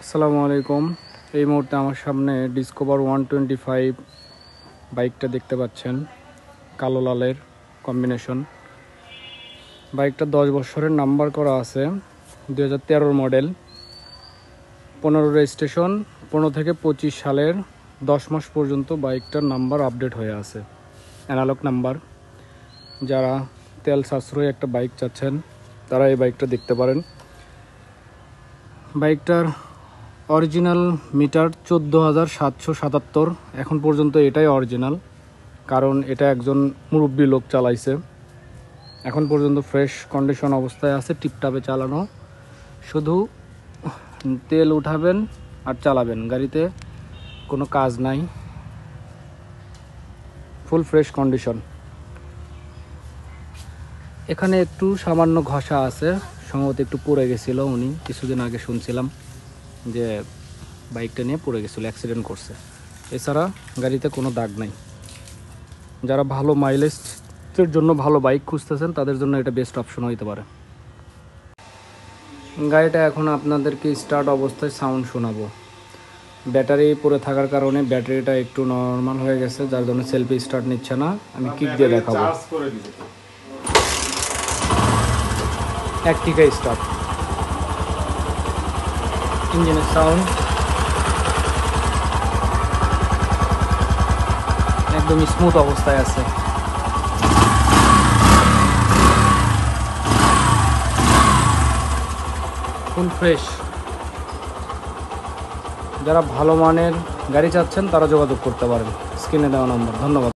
আসসালামু আলাইকুম। এই মুহূর্তে আমার সামনে ডিসকভার 125 বাইকটা দেখতে পাচ্ছেন, কালো লালের কম্বিনেশন। বাইকটা 10 বছরের নাম্বার করা আছে, 2013 মডেল, 15 রেজিস্ট্রেশন, 15 থেকে 25 সালের 10 মাস পর্যন্ত বাইকটার নাম্বার আপডেট হয়ে আছে, অ্যানালগ নাম্বার। যারা তেল সাশ্রয়ী একটা বাইক চাচ্ছেন তারা এই বাইকটা দেখতে পারেন। বাইকটার অরিজিনাল মিটার 14,777। এখন পর্যন্ত এটাই অরিজিনাল, কারণ এটা একজন মুরব্বী লোক চালাইছে। এখন পর্যন্ত ফ্রেশ কন্ডিশন অবস্থায় আছে, টিপটাপে চালানো। শুধু তেল উঠাবেন আর চালাবেন, গাড়িতে কোনো কাজ নাই, ফুল ফ্রেশ কন্ডিশন। এখানে একটু সামান্য ঘষা আছে, সম্ভবত একটু পড়ে গেছিলো উনি, কিছুদিন আগে শুনছিলাম যে বাইকটা নিয়ে পড়ে গেছিলো, অ্যাক্সিডেন্ট করছে। এছাড়া গাড়িতে কোনো দাগ নাই। যারা ভালো মাইলেজের জন্য ভালো বাইক খুঁজতেছেন তাদের জন্য এটা বেস্ট অপশন হইতে পারে। গাড়িটা এখন আপনাদেরকে স্টার্ট অবস্থায় সাউন্ড শোনাবো। ব্যাটারি পড়ে থাকার কারণে ব্যাটারিটা একটু নর্মাল হয়ে গেছে, যার জন্য সেলফি স্টার্ট নিচ্ছে না। আমি কিক দিয়ে দেখাবো। এক কিকে স্টার্ট, ইঞ্জিনের সাউন্ড একদম স্মুথ অবস্থায় আছে। Full fresh. যারা ভালো মানের গাড়ি চাচ্ছেন তারা যোগাযোগ করতে পারেন স্ক্রিনে দেওয়া নম্বর। ধন্যবাদ।